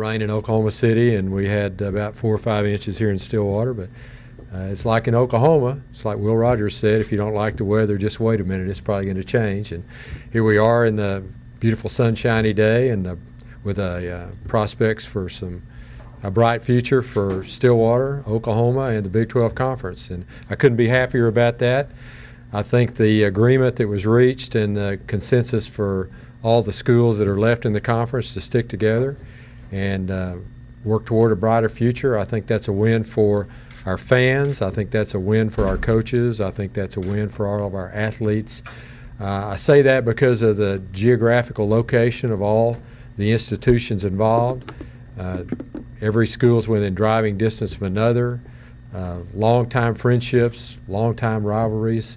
rained in Oklahoma City, and we had about 4 or 5 inches here in Stillwater. But it's like in Oklahoma. It's like Will Rogers said, if you don't like the weather, just wait a minute. It's probably going to change. And here we are in the beautiful sunshiny day, and with prospects for a bright future for Stillwater, Oklahoma, and the Big 12 Conference. And I couldn't be happier about that. I think the agreement that was reached and the consensus for all the schools that are left in the conference to stick together and work toward a brighter future, I think that's a win for our fans. I think that's a win for our coaches. I think that's a win for all of our athletes. I say that because of the geographical location of all the institutions involved. Every school is within driving distance of another. Long-time friendships, long-time rivalries.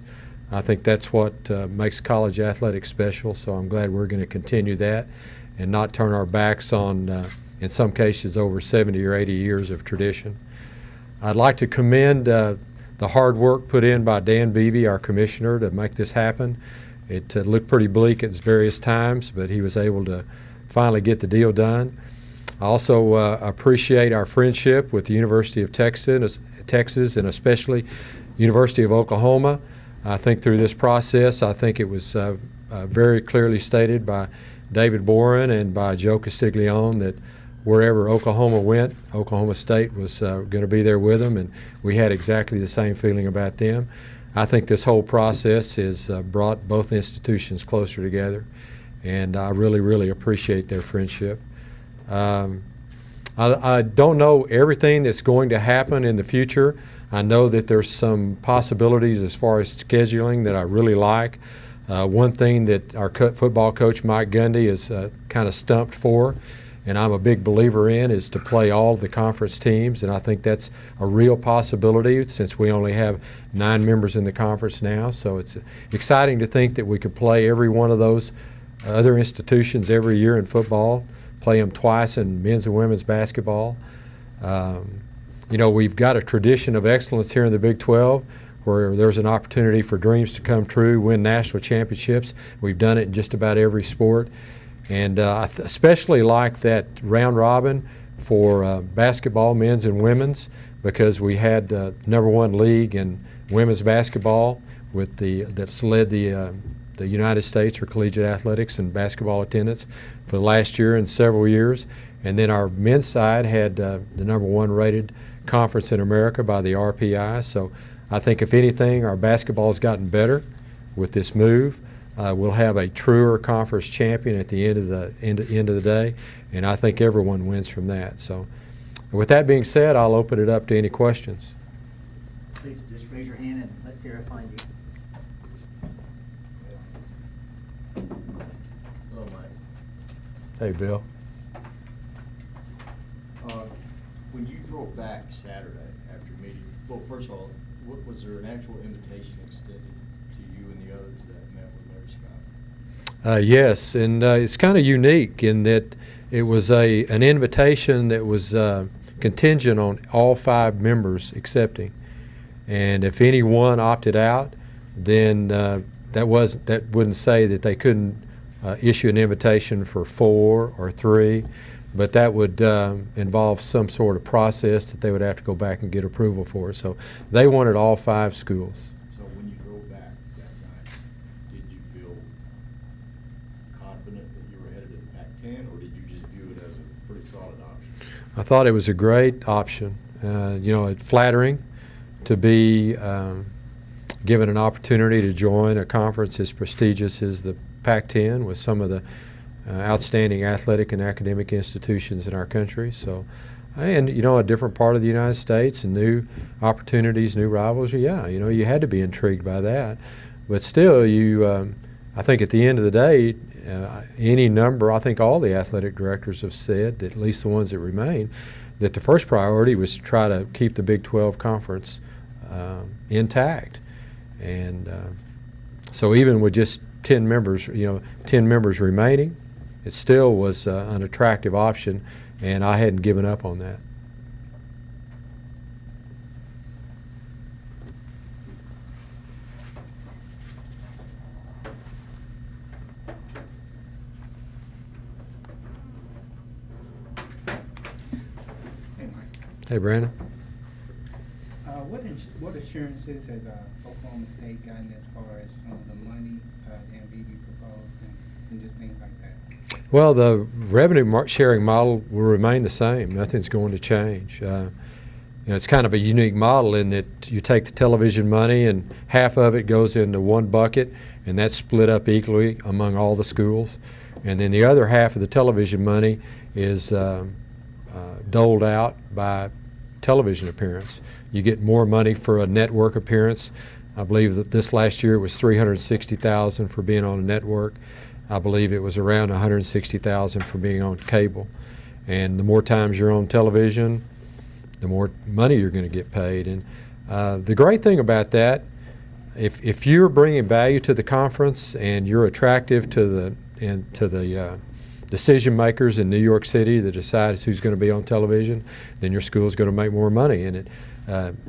I think that's what makes college athletics special, so I'm glad we're going to continue that and not turn our backs on, in some cases, over 70 or 80 years of tradition. I'd like to commend the hard work put in by Dan Beebe, our commissioner, to make this happen. It looked pretty bleak at various times, but he was able to finally get the deal done. I also appreciate our friendship with the University of Texas and especially University of Oklahoma. I think through this process, I think it was very clearly stated by David Boren and by Joe Castiglione that wherever Oklahoma went, Oklahoma State was going to be there with them, and we had exactly the same feeling about them. I think this whole process has brought both institutions closer together, and I really, really appreciate their friendship. I don't know everything that's going to happen in the future. I know that there's some possibilities as far as scheduling that I really like. One thing that our football coach, Mike Gundy, is kind of stumped for, and I'm a big believer in, is to play all the conference teams, and I think that's a real possibility since we only have 9 members in the conference now. So it's exciting to think that we could play every one of those other institutions every year in football, play them twice in men's and women's basketball. You know, we've got a tradition of excellence here in the Big 12 where there's an opportunity for dreams to come true, win national championships. We've done it in just about every sport. And I especially like that round robin for basketball, men's and women's, because we had #1 league in women's basketball with that's led the United States for collegiate athletics and basketball attendance for the last year and several years. And then our men's side had the #1 rated conference in America by the RPI. So I think if anything, our basketball's gotten better with this move. We'll have a truer conference champion at the end of the day, and I think everyone wins from that. So with that being said, I'll open it up to any questions. Please just raise your hand and let's see if I find you. Hello, Mike. Hey, Bill. When you drove back Saturday after meeting, well, first of all, was there an actual invitation extended to you and the others that met with Larry Scott? Yes, and it's kind of unique in that it was an invitation that was contingent on all 5 members accepting, and if anyone opted out, then that wouldn't say that they couldn't issue an invitation for 4 or 3. But that would involve some sort of process that they would have to go back and get approval for. So they wanted all 5 schools. So when you drove back that night, did you feel confident that you were headed to the Pac-10, or did you just view it as a pretty solid option? I thought it was a great option. You know, it's flattering to be given an opportunity to join a conference as prestigious as the Pac-10 with some of the outstanding athletic and academic institutions in our country. So, and you know, a different part of the United States and new opportunities, new rivals. Yeah, you know, you had to be intrigued by that. But still, I think at the end of the day, any number, I think all the athletic directors have said, at least the ones that remain, that the first priority was to try to keep the Big 12 conference intact. And so even with just 10 members, you know, 10 members remaining, it still was an attractive option, and I hadn't given up on that. Hey, Brandon. What assurances has Oklahoma State gotten as far as some of the money the MVD proposed and just things like that? Well, the revenue sharing model will remain the same. Nothing's going to change. It's kind of a unique model in that you take the television money and half of it goes into one bucket, and that's split up equally among all the schools. And then the other half of the television money is doled out by television appearance. You get more money for a network appearance. I believe that this last year it was $360,000 for being on a network. I believe it was around $160,000 for being on cable. And the more times you're on television, the more money you're going to get paid. And the great thing about that, if you're bringing value to the conference and you're attractive to the decision makers in New York City that decides who's going to be on television, then your school is going to make more money. And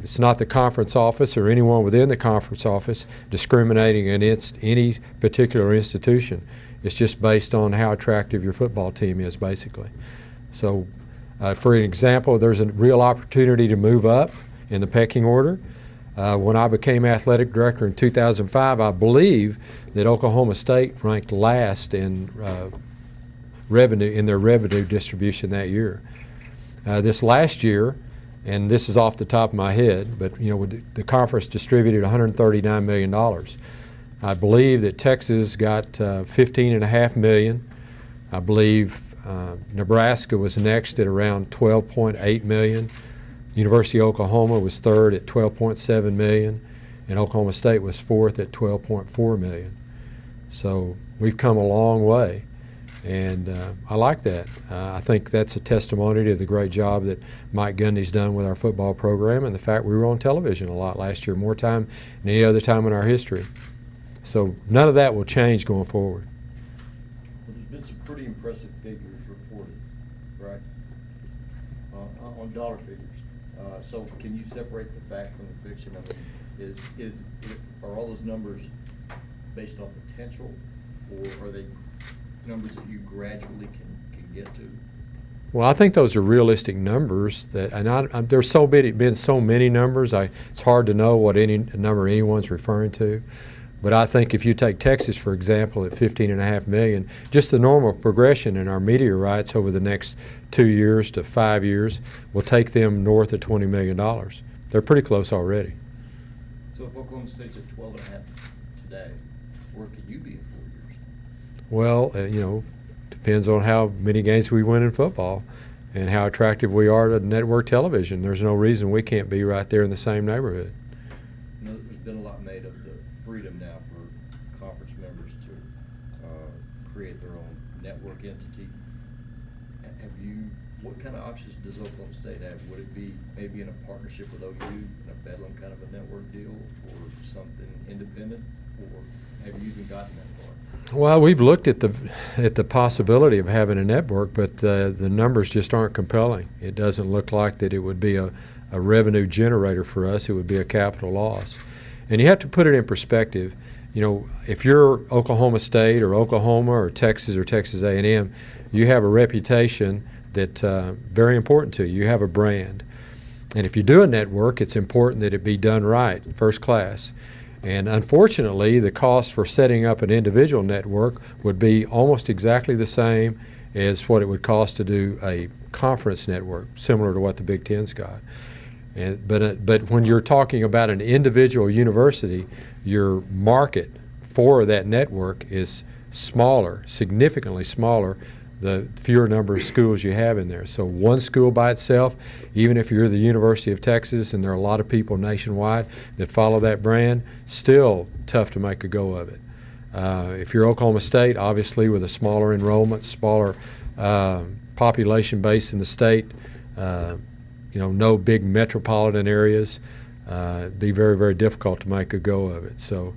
it's not the conference office or anyone within the conference office discriminating against any particular institution. It's just based on how attractive your football team is, basically. So, for an example, there's a real opportunity to move up in the pecking order. When I became athletic director in 2005, I believe that Oklahoma State ranked last in revenue in their revenue distribution that year. This last year, and this is off the top of my head, but the conference distributed $139 million. I believe that Texas got $15.5 million. I believe Nebraska was next at around $12.8 million. University of Oklahoma was third at $12.7 million, and Oklahoma State was fourth at $12.4 million. So we've come a long way. And I like that. I think that's a testimony to the great job that Mike Gundy's done with our football program and the fact we were on television a lot last year, more time than any other time in our history. So none of that will change going forward. Well, there's been some pretty impressive figures reported, right, on dollar figures. So can you separate the fact from the fiction? I mean, are all those numbers based on potential, or are they numbers that you gradually can get to? Well, I think those are realistic numbers. There's been so many numbers. It's hard to know what any number anyone's referring to. But I think if you take Texas, for example, at $15.5 million, just the normal progression in our media rights over the next 2 years to 5 years will take them north of $20 million. They're pretty close already. So if Oklahoma State's at 12.5 today, where could you be in 4 years? Well, depends on how many games we win in football and how attractive we are to network television. There's no reason we can't be right there in the same neighborhood. There's been a lot made of the freedom now for conference members to create their own network entity. What kind of options does Oklahoma State have? Would it be maybe in a partnership with OU in a Bedlam kind of a network deal, or something independent, or have you even gotten that far? Well, we've looked at the possibility of having a network, but the numbers just aren't compelling. It doesn't look like that it would be a revenue generator for us. It would be a capital loss. And you have to put it in perspective. If you're Oklahoma State or Oklahoma or Texas A&M, you have a reputation that's very important to you. You have a brand. And if you do a network, it's important that it be done right, first class. And unfortunately, the cost for setting up an individual network would be almost exactly the same as what it would cost to do a conference network, similar to what the Big Ten's got. But when you're talking about an individual university, your market for that network is smaller, significantly smaller, the fewer number of schools you have in there. So one school by itself, even if you're the University of Texas and there are a lot of people nationwide that follow that brand, still tough to make a go of it. If you're Oklahoma State, obviously with a smaller enrollment, smaller population base in the state, no big metropolitan areas, it'd be very, very difficult to make a go of it. So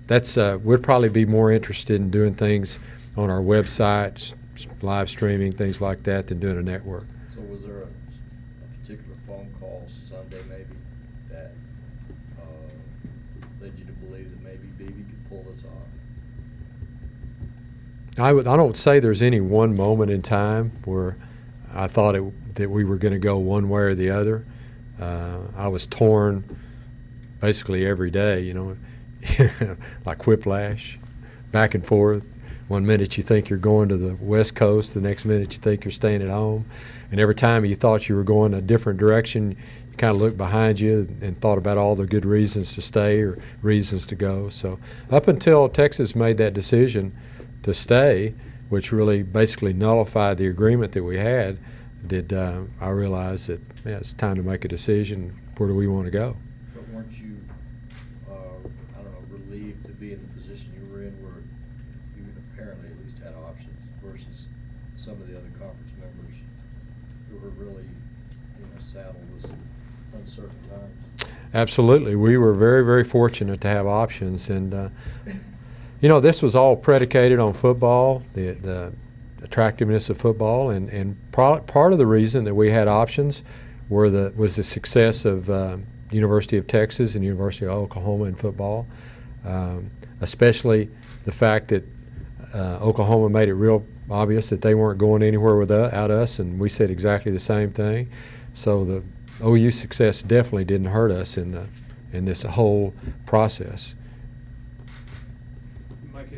that's we'd probably be more interested in doing things on our website, live streaming, things like that, than doing a network. So was there a particular phone call Sunday maybe that led you to believe that maybe BB could pull this off? I don't say there's any one moment in time where I thought that we were going to go one way or the other. I was torn basically every day, you know, like whiplash, back and forth. One minute you think you're going to the West Coast, the next minute you think you're staying at home. And every time you thought you were going a different direction, you kind of looked behind you and thought about all the good reasons to stay or reasons to go. So up until Texas made that decision to stay, which really basically nullified the agreement that we had, I realized that it's time to make a decision. Where do we want to go? But weren't you, I don't know, relieved to be in the position you were in where you apparently at least had options versus some of the other conference members who were really, saddled with some uncertain times? Absolutely. We were very, very fortunate to have options. And, this was all predicated on football, the attractiveness of football. And part of the reason that we had options was the success of University of Texas and University of Oklahoma in football, especially the fact that Oklahoma made it real obvious that they weren't going anywhere without us, and we said exactly the same thing. So the OU success definitely didn't hurt us in this whole process. Mike,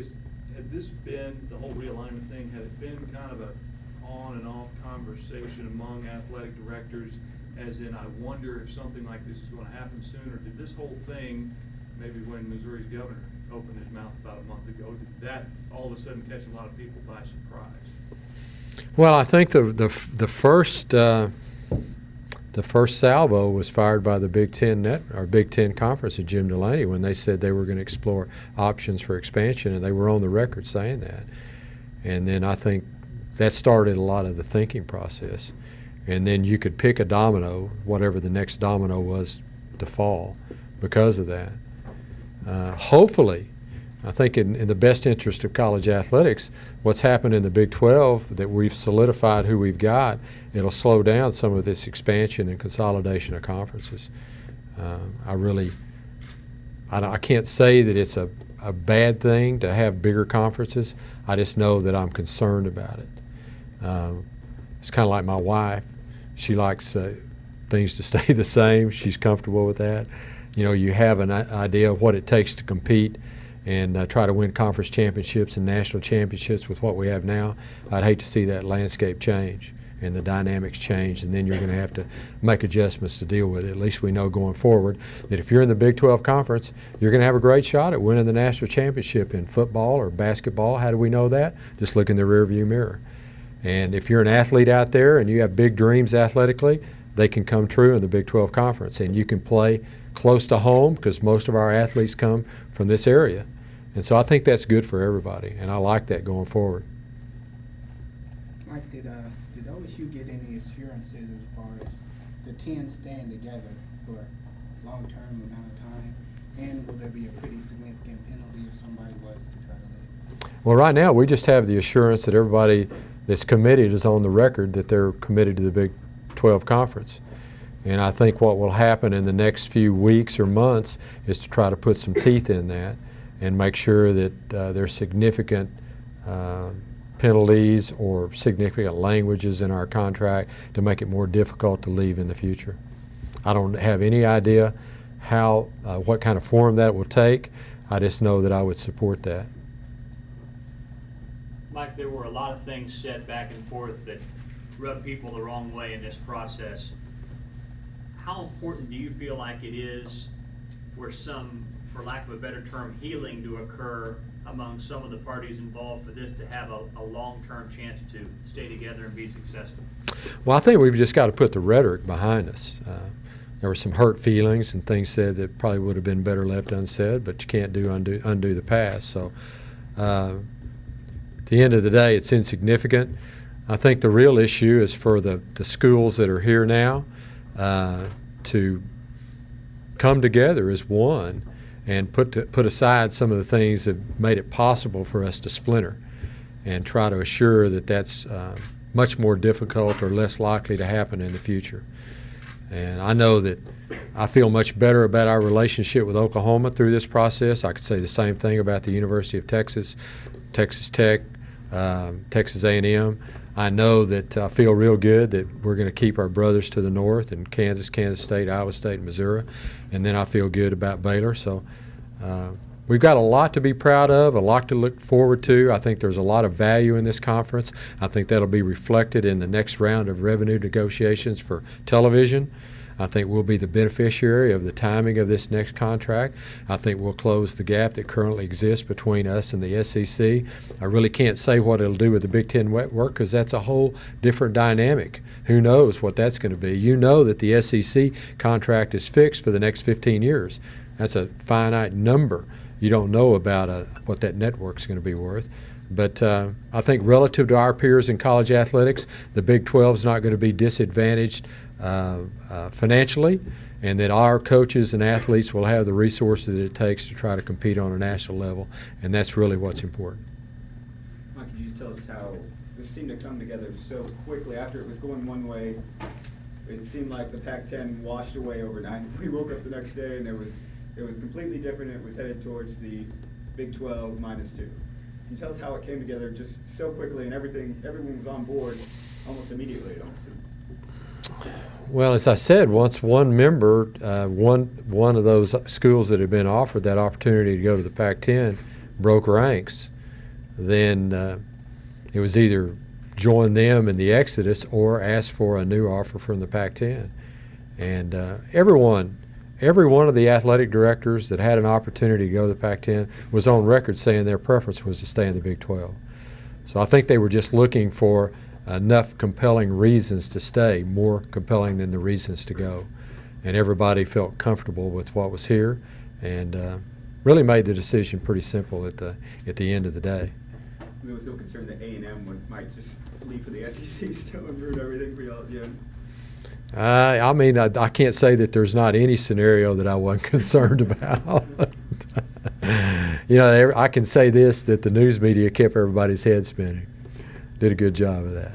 had this been, the whole realignment thing, had it been kind of a on and off conversation among athletic directors, as in, I wonder if something like this is going to happen soon, or did this whole thing, maybe when Missouri's governor opened his mouth about a month ago, did that all of a sudden catch a lot of people by surprise? Well, I think the first salvo was fired by the Big Ten Conference of Jim Delaney when they said they were going to explore options for expansion, and they were on the record saying that. And then I think that started a lot of the thinking process. And then you could pick a domino, whatever the next domino was to fall because of that. Hopefully, I think in the best interest of college athletics, what's happened in the Big 12, that we've solidified who we've got, it'll slow down some of this expansion and consolidation of conferences. I can't say that it's a bad thing to have bigger conferences. I just know that I'm concerned about it. It's kind of like my wife. She likes things to stay the same. She's comfortable with that. You have an idea of what it takes to compete and try to win conference championships and national championships with what we have now. I'd hate to see that landscape change and the dynamics change, and then you're going to have to make adjustments to deal with it. At least we know going forward that if you're in the Big 12 Conference, you're going to have a great shot at winning the national championship in football or basketball. How do we know that? Just look in the rearview mirror. And if you're an athlete out there and you have big dreams athletically, they can come true in the Big 12 Conference. And you can play close to home because most of our athletes come from this area. And so I think that's good for everybody, and I like that going forward. Mike, did OSU get any assurances as far as the 10 staying together for a long-term amount of time? And will there be a pretty significant penalty if somebody was to try to leave? Well, right now we just have the assurance that everybody that's committed is on the record that they're committed to the Big 12 Conference. And I think what will happen in the next few weeks or months is to try to put some teeth in that and make sure that there's significant penalties or significant languages in our contract to make it more difficult to leave in the future. I don't have any idea what kind of form that will take. I just know that I would support that. Mike, there were a lot of things said back and forth that rubbed people the wrong way in this process. How important do you feel like it is for some, for lack of a better term, healing to occur among some of the parties involved for this to have a long-term chance to stay together and be successful? Well, I think we've just got to put the rhetoric behind us. There were some hurt feelings and things said that probably would have been better left unsaid, but you can't undo the past. So at the end of the day, it's insignificant. I think the real issue is for the schools that are here now to come together as one and put aside some of the things that made it possible for us to splinter and try to assure that that's much more difficult or less likely to happen in the future. And I know that I feel much better about our relationship with Oklahoma through this process. I could say the same thing about the University of Texas, Texas Tech, Texas A&M. I know that I feel real good that we're going to keep our brothers to the north in Kansas, Kansas State, Iowa State, and Missouri, and then I feel good about Baylor. So we've got a lot to be proud of, a lot to look forward to. I think there's a lot of value in this conference. I think that'll be reflected in the next round of revenue negotiations for television. I think we'll be the beneficiary of the timing of this next contract. I think we'll close the gap that currently exists between us and the SEC. I really can't say what it'll do with the Big Ten network because that's a whole different dynamic. Who knows what that's going to be? You know that the SEC contract is fixed for the next 15 years. That's a finite number. You don't know about what that network's going to be worth. But I think relative to our peers in college athletics, the Big 12 is not going to be disadvantaged financially, and that our coaches and athletes will have the resources that it takes to try to compete on a national level, and that's really what's important. Mike, could you just tell us how this seemed to come together so quickly after it was going one way? It seemed like the Pac-10 washed away overnight. We woke up the next day and it was completely different. It was headed towards the Big 12 -2. Can you tell us how it came together just so quickly and everyone was on board almost immediately, it almost seemed? Well, as I said, once one member, one of those schools that had been offered that opportunity to go to the Pac-10 broke ranks, then it was either join them in the exodus or ask for a new offer from the Pac-10. And every one of the athletic directors that had an opportunity to go to the Pac-10 was on record saying their preference was to stay in the Big 12. So I think they were just looking for enough compelling reasons to stay, more compelling than the reasons to go. And everybody felt comfortable with what was here and really made the decision pretty simple at the end of the day. There was no concern that A&M might just leave for the SEC still and ruin everything for y'all at the end? I mean, I can't say that there's not any scenario that I wasn't concerned about. You know, I can say this, that the news media kept everybody's head spinning. Did a good job of that.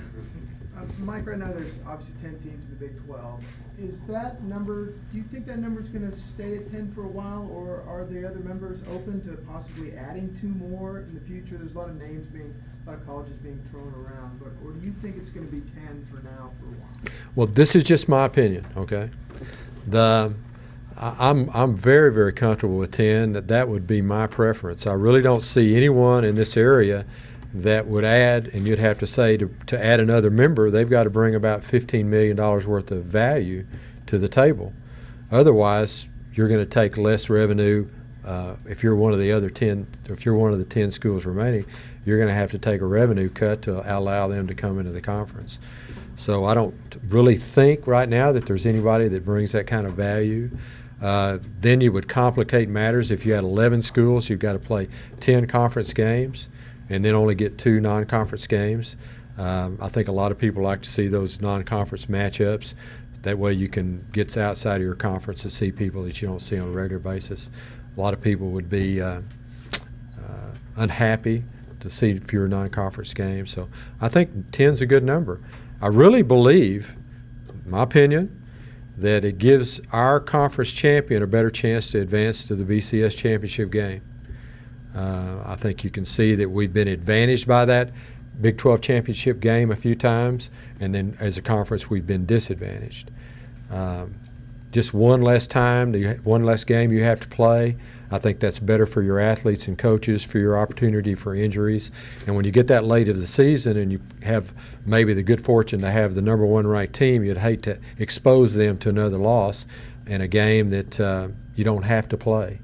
Mike, right now there's obviously 10 teams in the Big 12. Is that number, do you think that number is going to stay at 10 for a while, or are the other members open to possibly adding 2 more in the future? There's a lot of names a lot of colleges being thrown around, but or do you think it's going to be 10 for now for a while? Well, this is just my opinion, okay? I'm very, very comfortable with 10. That would be my preference. I really don't see anyone in this area that would add, and you'd have to say to add another member, they've got to bring about $15 million worth of value to the table. Otherwise, you're going to take less revenue. If you're one of the other 10, if you're one of the 10 schools remaining, you're going to have to take a revenue cut to allow them to come into the conference. So I don't really think right now that there's anybody that brings that kind of value. Then you would complicate matters. If you had 11 schools, you've got to play 10 conference games and then only get 2 non-conference games. I think a lot of people like to see those non-conference matchups. That way you can get outside of your conference to see people that you don't see on a regular basis. A lot of people would be unhappy to see fewer non-conference games. So I think 10's a good number. I really believe, in my opinion, that it gives our conference champion a better chance to advance to the BCS championship game. I think you can see that we've been advantaged by that Big 12 championship game a few times, and then as a conference we've been disadvantaged. Just one less time, one less game you have to play. I think that's better for your athletes and coaches, for your opportunity for injuries. And when you get that late of the season and you have maybe the good fortune to have the number 1 ranked team, you'd hate to expose them to another loss in a game that you don't have to play.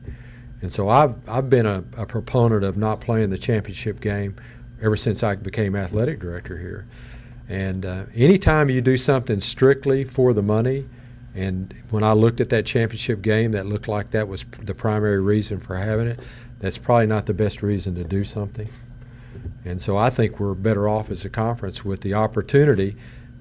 And so I've been a proponent of not playing the championship game ever since I became athletic director here. And anytime you do something strictly for the money, and when I looked at that championship game, that looked like that was the primary reason for having it, that's probably not the best reason to do something. And so I think we're better off as a conference with the opportunity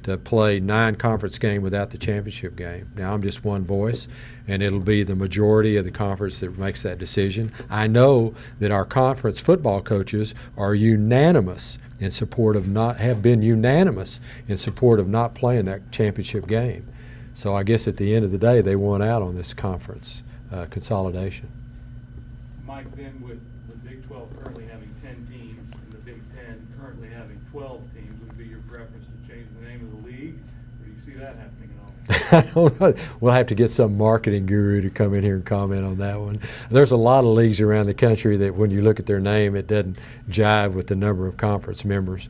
to play 9 conference games without the championship game. Now, I'm just one voice, and it'll be the majority of the conference that makes that decision. I know that our conference football coaches are unanimous in support of have been unanimous in support of not playing that championship game. So I guess at the end of the day, they won out on this conference consolidation. Mike, Mike, then with the Big 12 currently having 10 teams and the Big 10 currently having 12 teams, would it be your preference to change the name of the league? Or do you see that happening at all? I don't know. We'll have to get some marketing guru to come in here and comment on that one. There's a lot of leagues around the country that when you look at their name, it doesn't jive with the number of conference members.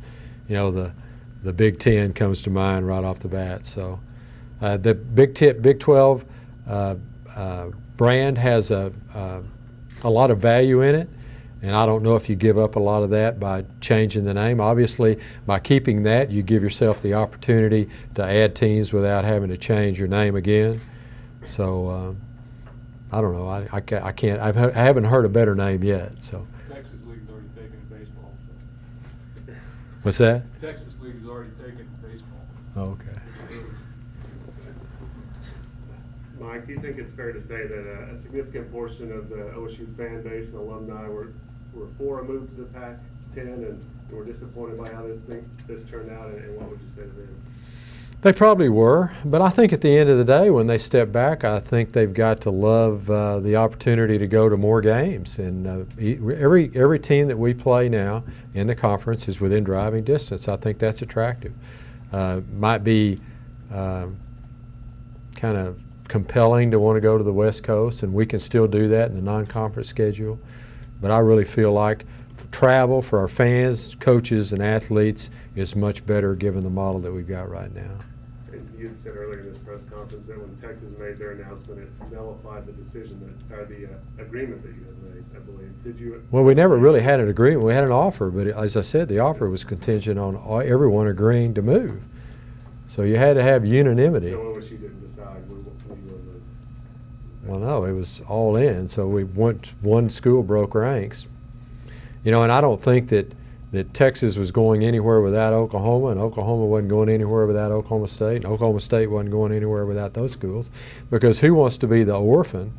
You know, the Big 10 comes to mind right off the bat. So the Big 12 brand has a lot of value in it, and I don't know if you give up a lot of that by changing the name. Obviously, by keeping that, you give yourself the opportunity to add teams without having to change your name again. So I don't know. I can't. I haven't heard a better name yet. So. Texas League's already taken baseball. So. What's that? Texas League has already taken baseball. Oh, okay. Mike, do you think it's fair to say that a significant portion of the OSU fan base and alumni were for a move to the Pac-10 and were disappointed by how this turned out, and what would you say to them? They probably were, but I think at the end of the day, when they step back, I think they've got to love the opportunity to go to more games. And every team that we play now in the conference is within driving distance. I think that's attractive. Might be kind of compelling to want to go to the West Coast, and we can still do that in the non-conference schedule. But I really feel like travel for our fans, coaches, and athletes is much better given the model that we've got right now. And you had said earlier in this press conference that when Texas made their announcement, it nullified the decision or the agreement that you had made, I believe. Did you? Well, we never really had an agreement. We had an offer, but as I said, the offer was contingent on everyone agreeing to move. So you had to have unanimity. So OSU didn't decide we will move. Well, no, it was all in. So one school broke ranks. You know, and I don't think that Texas was going anywhere without Oklahoma, and Oklahoma wasn't going anywhere without Oklahoma State, and Oklahoma State wasn't going anywhere without those schools. Because who wants to be the orphan?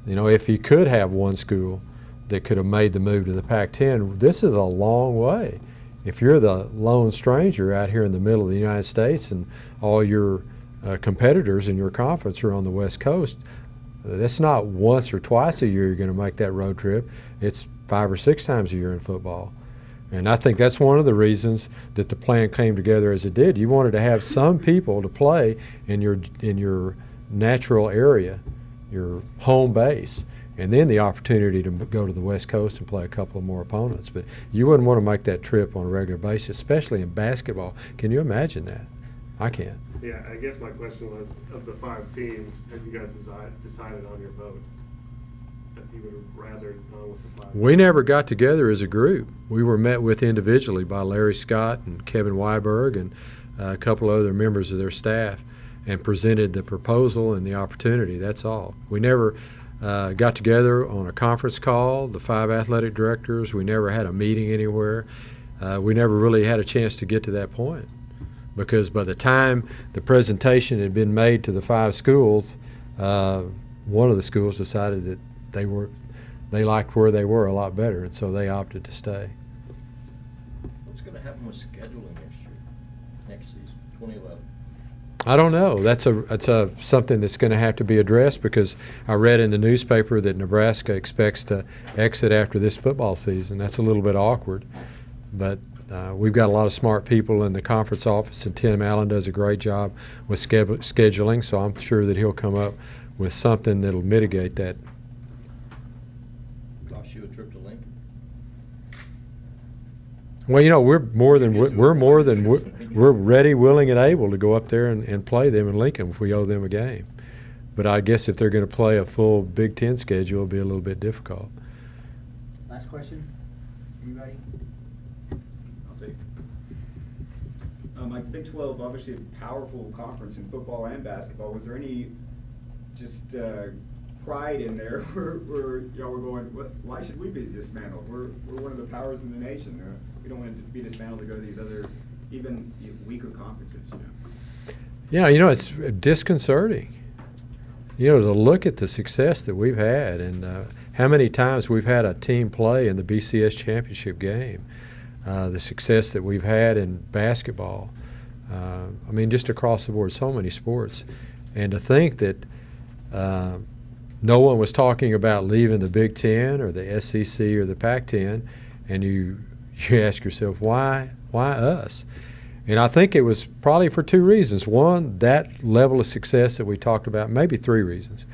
You know, if you could have one school that could have made the move to the Pac-10, this is a long way. If you're the lone stranger out here in the middle of the United States and all your competitors in your conference are on the West Coast, that's not once or twice a year you're going to make that road trip. It's 5 or 6 times a year in football. And I think that's one of the reasons that the plan came together as it did. You wanted to have some people to play in your natural area, your home base, and then the opportunity to go to the West Coast and play a couple of more opponents. But you wouldn't want to make that trip on a regular basis, especially in basketball. Can you imagine that? I can't. Yeah, I guess my question was, of the 5 teams, have you guys decided on your vote? If you would have rather gone with the 5? We never got together as a group. We were met with individually by Larry Scott and Kevin Weiberg and a couple other members of their staff and presented the proposal and the opportunity. That's all. We never got together on a conference call, the 5 athletic directors. We never had a meeting anywhere. We never really had a chance to get to that point, because by the time the presentation had been made to the 5 schools, one of the schools decided that they liked where they were a lot better, and so they opted to stay. What's going to happen with scheduling next season, 2011? I don't know. That's something that's going to have to be addressed, because I read in the newspaper that Nebraska expects to exit after this football season. That's a little bit awkward, but we've got a lot of smart people in the conference office, and Tim Allen does a great job with scheduling, so I'm sure that he'll come up with something that'll mitigate that. Cost you a trip to Lincoln? Well, you know, we're ready, willing, and able to go up there and play them in Lincoln if we owe them a game. But I guess if they're going to play a full Big Ten schedule, it'll be a little bit difficult. Last question? Anybody? I'll take it. Like Big 12, obviously a powerful conference in football and basketball. Was there any just pride in there where y'all were going, why should we be dismantled? We're one of the powers in the nation. We don't want to be dismantled to go to these other, even weaker conferences, you know? Yeah, you know, it's disconcerting. You know, to look at the success that we've had and how many times we've had a team play in the BCS championship game, the success that we've had in basketball. I mean, just across the board, so many sports. And to think that no one was talking about leaving the Big Ten or the SEC or the Pac-10, and you ask yourself, why us? And I think it was probably for two reasons. One, that level of success that we talked about, maybe three reasons.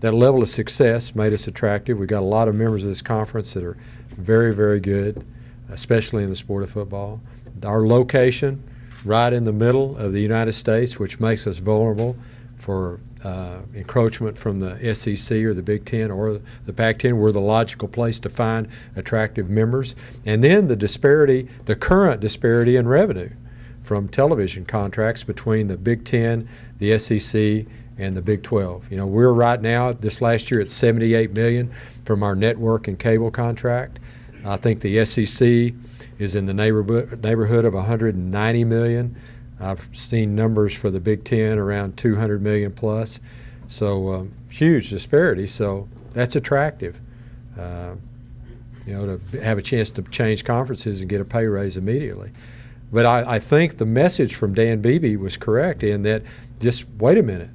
That level of success made us attractive. We got a lot of members of this conference that are very, very good, especially in the sport of football. Our location, right in the middle of the United States, which makes us vulnerable for encroachment from the SEC or the Big Ten or the Pac-10. We're the logical place to find attractive members. And then the current disparity in revenue from television contracts between the Big Ten, the SEC, and the Big 12. You know, we're right now, this last year, at $78 million from our network and cable contract. I think the SEC is in the neighborhood of $190 million. I've seen numbers for the Big Ten around $200 million plus. So huge disparity. So that's attractive. You know, to have a chance to change conferences and get a pay raise immediately. But I think the message from Dan Beebe was correct in that just wait a minute.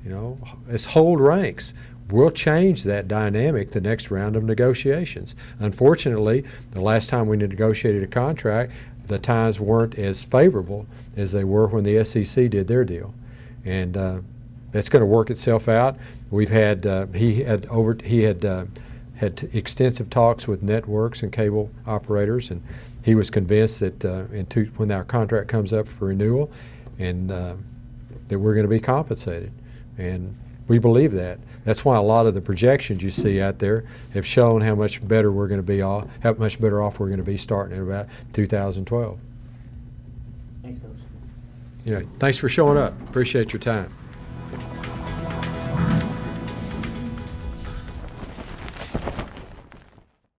You know, let's hold ranks. We'll change that dynamic the next round of negotiations. Unfortunately, the last time we negotiated a contract, the times weren't as favorable as they were when the SEC did their deal, and that's going to work itself out. We've had he had extensive talks with networks and cable operators, and he was convinced that when our contract comes up for renewal, and that we're going to be compensated, and we believe that. That's why a lot of the projections you see out there have shown how much better we're going to be off, how much better off we're going to be starting in about 2012. Thanks, Coach. Yeah, thanks for showing up. Appreciate your time.